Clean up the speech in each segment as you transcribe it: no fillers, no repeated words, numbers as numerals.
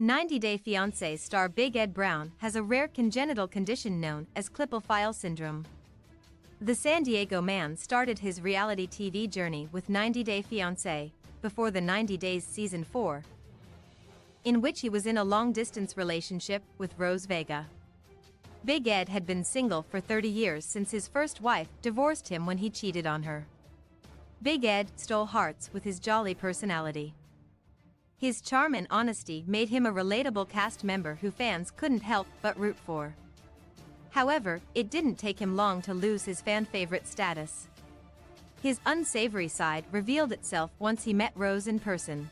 90 Day Fiancé star Big Ed Brown has a rare congenital condition known as Klippel-Feil syndrome. The San Diego man started his reality TV journey with 90 Day Fiancé, before the 90 Days Season 4, in which he was in a long-distance relationship with Rose Vega. Big Ed had been single for 30 years since his first wife divorced him when he cheated on her. Big Ed stole hearts with his jolly personality. His charm and honesty made him a relatable cast member who fans couldn't help but root for. However, it didn't take him long to lose his fan-favorite status. His unsavory side revealed itself once he met Rose in person.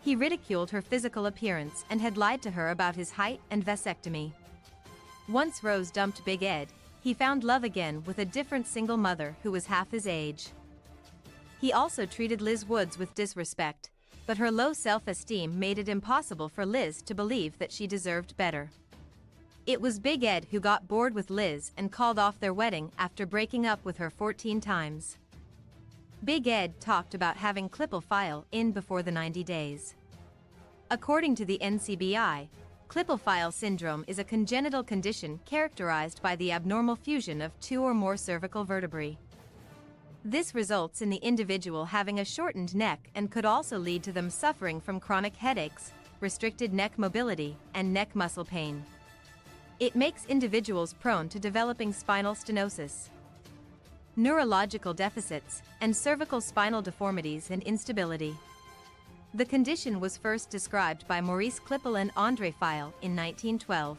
He ridiculed her physical appearance and had lied to her about his height and vasectomy. Once Rose dumped Big Ed, he found love again with a different single mother who was half his age. He also treated Liz Woods with disrespect, but her low self-esteem made it impossible for Liz to believe that she deserved better. It was Big Ed who got bored with Liz and called off their wedding after breaking up with her 14 times. Big Ed talked about having Klippel-Feil in before the 90 days. According to the NCBI, Klippel-Feil syndrome is a congenital condition characterized by the abnormal fusion of two or more cervical vertebrae. This results in the individual having a shortened neck and could also lead to them suffering from chronic headaches, restricted neck mobility, and neck muscle pain. It makes individuals prone to developing spinal stenosis, neurological deficits, and cervical spinal deformities and instability. The condition was first described by Maurice Klippel and André Feil in 1912.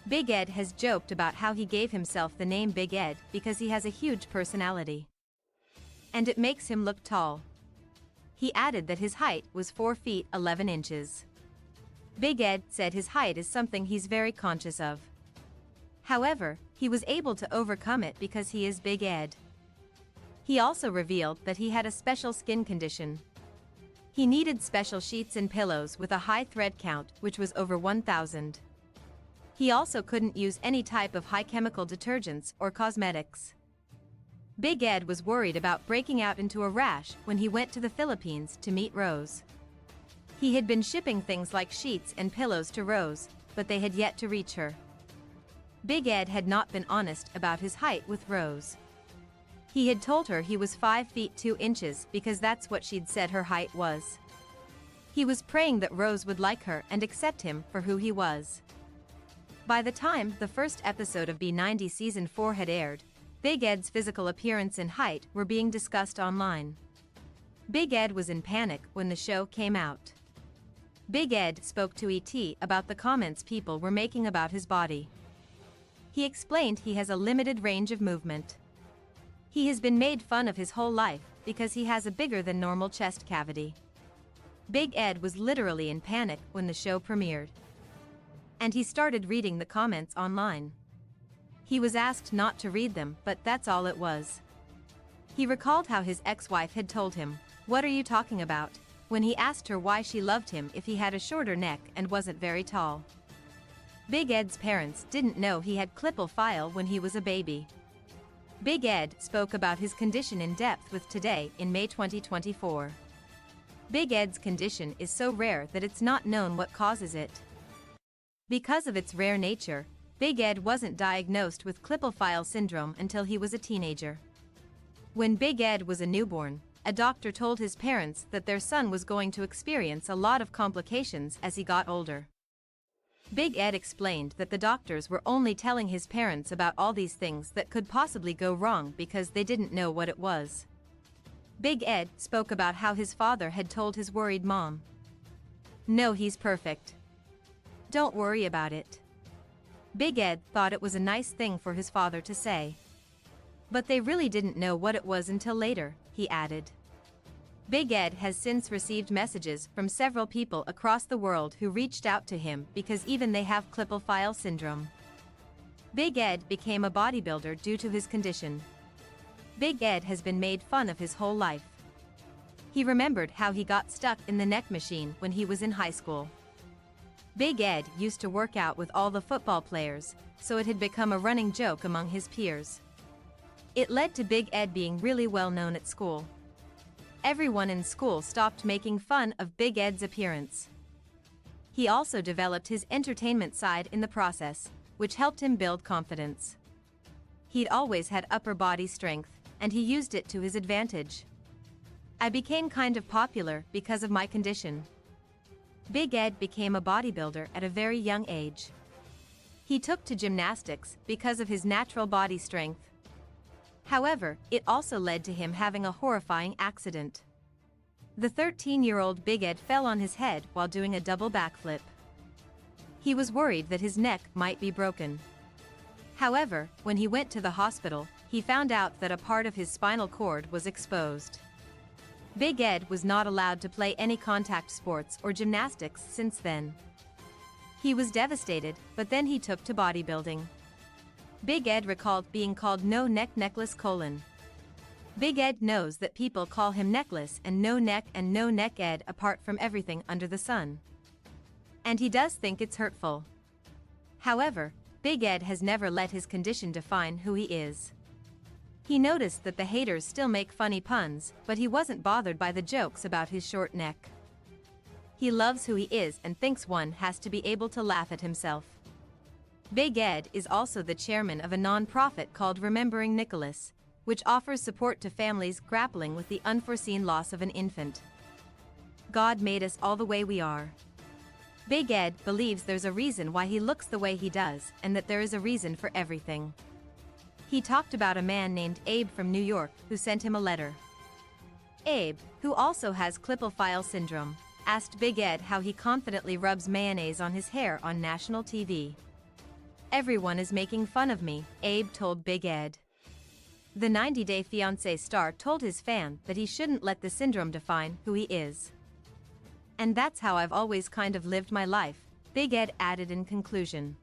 Big Ed has joked about how he gave himself the name Big Ed because he has a huge personality, and it makes him look tall. He added that his height was 4 feet 11 inches. Big Ed said his height is something he's very conscious of. However, he was able to overcome it because he is Big Ed. He also revealed that he had a special skin condition. He needed special sheets and pillows with a high thread count, which was over 1,000. He also couldn't use any type of high chemical detergents or cosmetics. Big Ed was worried about breaking out into a rash when he went to the Philippines to meet Rose. He had been shipping things like sheets and pillows to Rose, but they had yet to reach her. Big Ed had not been honest about his height with Rose. He had told her he was 5 feet 2 inches because that's what she'd said her height was. He was praying that Rose would like her and accept him for who he was. By the time the first episode of B90 Season 4 had aired, Big Ed's physical appearance and height were being discussed online. Big Ed was in panic when the show came out. Big Ed spoke to ET about the comments people were making about his body. He explained he has a limited range of movement. He has been made fun of his whole life because he has a bigger than normal chest cavity. Big Ed was literally in panic when the show premiered, and he started reading the comments online. He was asked not to read them, but that's all it was. He recalled how his ex-wife had told him, "What are you talking about?" when he asked her why she loved him if he had a shorter neck and wasn't very tall. Big Ed's parents didn't know he had Klippel-Feil when he was a baby. Big Ed spoke about his condition in depth with Today in May 2024. Big Ed's condition is so rare that it's not known what causes it. Because of its rare nature, Big Ed wasn't diagnosed with Klippel-Feil syndrome until he was a teenager. When Big Ed was a newborn, a doctor told his parents that their son was going to experience a lot of complications as he got older. Big Ed explained that the doctors were only telling his parents about all these things that could possibly go wrong because they didn't know what it was. Big Ed spoke about how his father had told his worried mom, "No, he's perfect. Don't worry about it." Big Ed thought it was a nice thing for his father to say. But they really didn't know what it was until later, he added. Big Ed has since received messages from several people across the world who reached out to him because even they have Klippel-Feil syndrome. Big Ed became a bodybuilder due to his condition. Big Ed has been made fun of his whole life. He remembered how he got stuck in the neck machine when he was in high school. Big Ed used to work out with all the football players, so it had become a running joke among his peers. It led to Big Ed being really well known at school. Everyone in school stopped making fun of Big Ed's appearance. He also developed his entertainment side in the process, which helped him build confidence. He'd always had upper body strength, and he used it to his advantage. I became kind of popular because of my condition. Big Ed became a bodybuilder at a very young age. He took to gymnastics because of his natural body strength. However, it also led to him having a horrifying accident. The 13-year-old Big Ed fell on his head while doing a double backflip. He was worried that his neck might be broken. However, when he went to the hospital, he found out that a part of his spinal cord was exposed. Big Ed was not allowed to play any contact sports or gymnastics since then. He was devastated, but then he took to bodybuilding. Big Ed recalled being called No Neck Necklace : Big Ed knows that people call him Necklace and No Neck Ed apart from everything under the sun. And he does think it's hurtful. However, Big Ed has never let his condition define who he is. He noticed that the haters still make funny puns, but he wasn't bothered by the jokes about his short neck. He loves who he is and thinks one has to be able to laugh at himself. Big Ed is also the chairman of a non-profit called Remembering Nicholas, which offers support to families grappling with the unforeseen loss of an infant. God made us all the way we are. Big Ed believes there's a reason why he looks the way he does, and that there is a reason for everything. He talked about a man named Abe from New York who sent him a letter. Abe, who also has Klippel-Feil syndrome, asked Big Ed how he confidently rubs mayonnaise on his hair on national TV. "Everyone is making fun of me," Abe told Big Ed. The 90-Day Fiancé star told his fan that he shouldn't let the syndrome define who he is. "And that's how I've always kind of lived my life," Big Ed added in conclusion.